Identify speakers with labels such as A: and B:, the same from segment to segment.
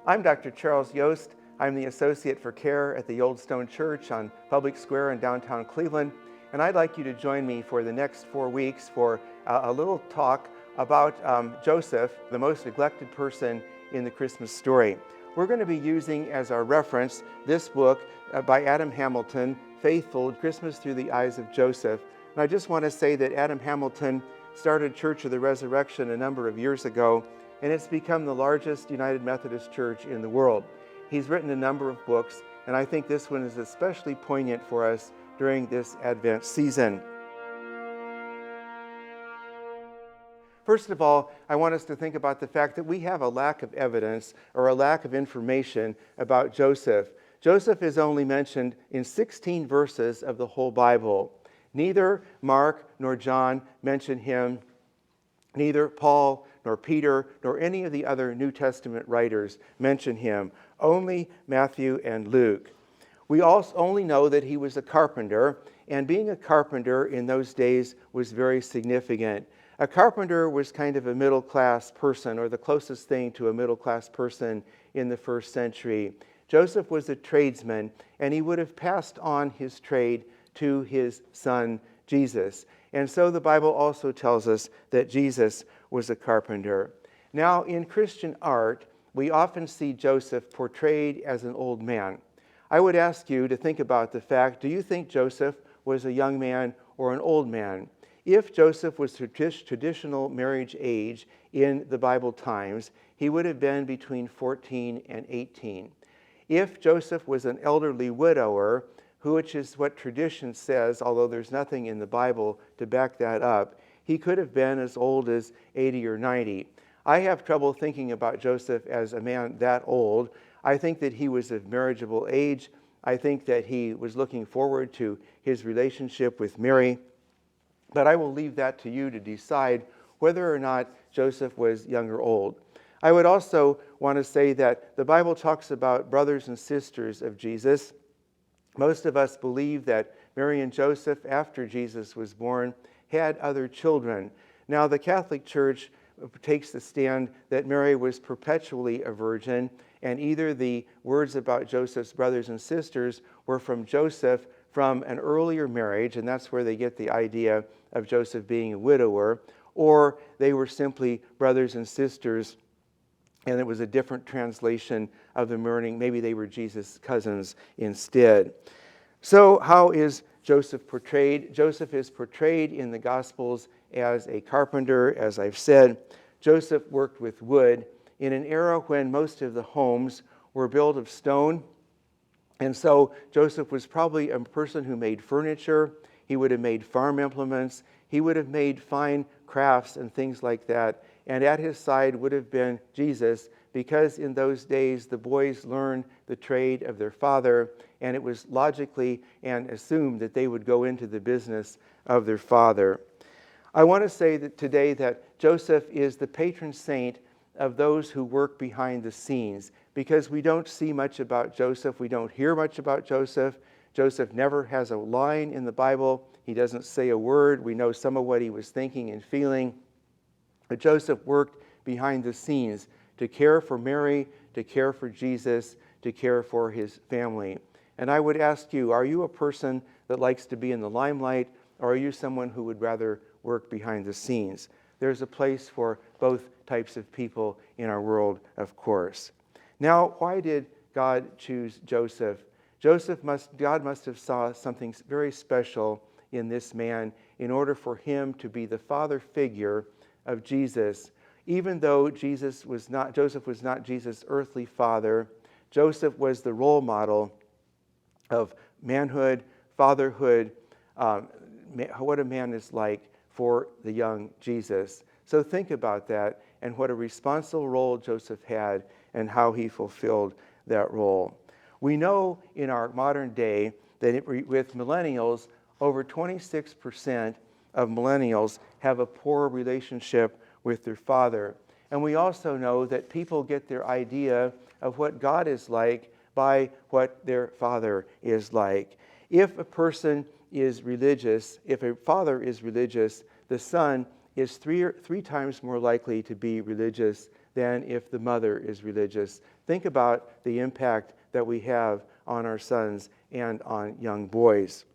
A: I'm Dr. Charles Yoost. I'm the Associate for Care at the Old Stone Church on Public Square in downtown Cleveland, and I'd like you to join me for the next 4 weeks for a little talk about Joseph, the most neglected person in the Christmas story. We're going to be using as our reference this book by Adam Hamilton, Faithful, Christmas Through the Eyes of Joseph. And I just want to say that Adam Hamilton started Church of the Resurrection a number of years ago, and it's become the largest United Methodist church in the world. He's written a number of books, and I think this one is especially poignant for us during this Advent season. First of all, I want us to think about the fact that we have a lack of evidence or a lack of information about Joseph. Joseph is only mentioned in 16 verses of the whole Bible. Neither Mark nor John mention him. Neither Paul nor Peter nor any of the other New Testament writers mention him. Only Matthew and Luke. We also only know that he was a carpenter, and being a carpenter in those days was very significant. A carpenter was kind of a middle-class person, or the closest thing to a middle-class person in the first century. Joseph was a tradesman, and he would have passed on his trade to his son Jesus. And so the Bible also tells us that Jesus was a carpenter. Now, in Christian art, we often see Joseph portrayed as an old man. I would ask you to think about the fact, do you think Joseph was a young man or an old man? If Joseph was traditional marriage age in the Bible times, he would have been between 14 and 18. If Joseph was an elderly widower, which is what tradition says, although there's nothing in the Bible to back that up, he could have been as old as 80 or 90. I have trouble thinking about Joseph as a man that old. I think that he was of marriageable age. I think that he was looking forward to his relationship with Mary. But I will leave that to you to decide whether or not Joseph was young or old. I would also want to say that the Bible talks about brothers and sisters of Jesus. Most of us believe that Mary and Joseph, after Jesus was born, had other children. Now, the Catholic Church takes the stand that Mary was perpetually a virgin, and either the words about Joseph's brothers and sisters were from Joseph from an earlier marriage, and that's where they get the idea of Joseph being a widower, or they were simply brothers and sisters, and it was a different translation of the mourning. Maybe they were Jesus' cousins instead. So how is Joseph portrayed? Joseph is portrayed in the Gospels as a carpenter, as I've said. Joseph worked with wood in an era when most of the homes were built of stone. And so Joseph was probably a person who made furniture. He would have made farm implements. He would have made fine crafts and things like that. And at his side would have been Jesus, because in those days the boys learned the trade of their father, and it was logically and assumed that they would go into the business of their father. I want to say that today that Joseph is the patron saint of those who work behind the scenes, because we don't see much about Joseph. We don't hear much about Joseph. Joseph never has a line in the Bible. He doesn't say a word. We know some of what he was thinking and feeling. But Joseph worked behind the scenes to care for Mary, to care for Jesus, to care for his family. And I would ask you, are you a person that likes to be in the limelight, or are you someone who would rather work behind the scenes? There's a place for both types of people in our world, of course. Now, why did God choose Joseph? God must have saw something very special in this man in order for him to be the father figure of Jesus. Even though Joseph was not Jesus' earthly father, Joseph was the role model of manhood, fatherhood, what a man is like for the young Jesus. So think about that and what a responsible role Joseph had and how he fulfilled that role. We know in our modern day that with millennials, over 26% of millennials have a poor relationship with their father. And we also know that people get their idea of what God is like by what their father is like. If a person is religious, if a father is religious, the son is three times more likely to be religious than if the mother is religious. Think about the impact that we have on our sons and on young boys.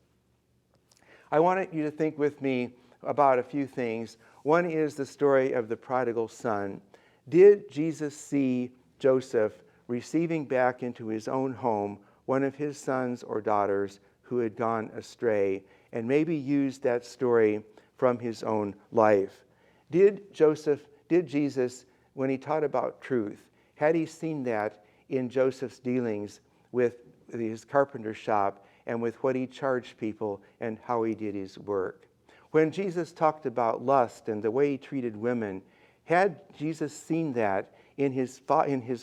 A: I want you to think with me about a few things. One is the story of the prodigal son. Did Jesus see Joseph receiving back into his own home one of his sons or daughters who had gone astray, and maybe use that story from his own life? Did Jesus, when he taught about truth, had he seen that in Joseph's dealings with his carpenter shop and with what he charged people and how he did his work? When Jesus talked about lust and the way he treated women, had Jesus seen that in his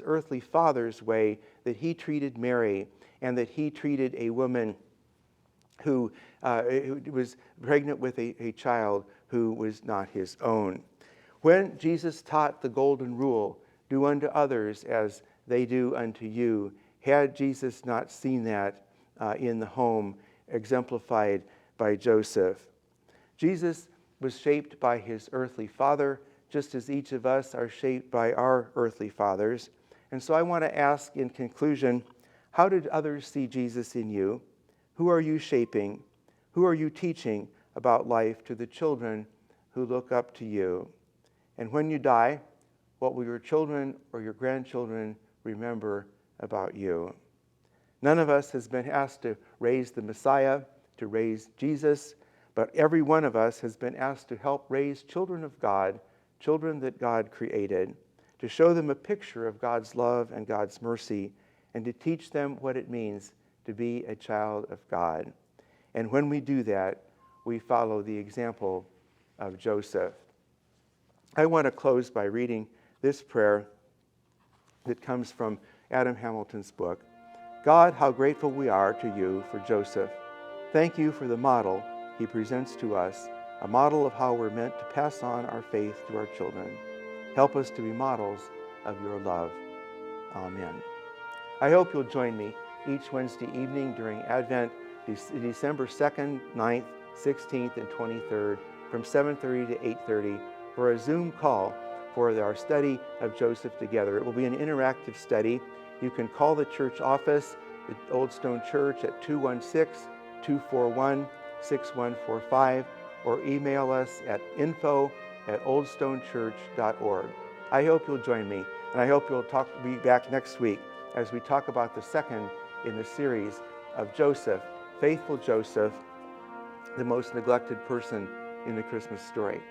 A: earthly father's way, that he treated Mary and that he treated a woman who was pregnant with a child who was not his own? When Jesus taught the golden rule, do unto others as they do unto you, had Jesus not seen that in the home exemplified by Joseph? Jesus was shaped by his earthly father, just as each of us are shaped by our earthly fathers. And so I want to ask in conclusion, how did others see Jesus in you? Who are you shaping? Who are you teaching about life to the children who look up to you? And when you die, what will your children or your grandchildren remember about you? None of us has been asked to raise the Messiah, to raise Jesus, but every one of us has been asked to help raise children of God, children that God created, to show them a picture of God's love and God's mercy, and to teach them what it means to be a child of God. And when we do that, we follow the example of Joseph. I want to close by reading this prayer that comes from Adam Hamilton's book. God, how grateful we are to you for Joseph. Thank you for the model he presents to us, a model of how we're meant to pass on our faith to our children. Help us to be models of your love. Amen. I hope you'll join me each Wednesday evening during Advent, December 2nd, 9th, 16th, and 23rd, from 7:30 to 8:30, for a Zoom call for our study of Joseph together. It will be an interactive study. You can call the church office, the Old Stone Church, at 216-241-6145, or email us at info@oldstonechurch.org. I hope you'll join me, and I hope you'll be back next week as we talk about the second in the series of Joseph, faithful Joseph, the most neglected person in the Christmas story.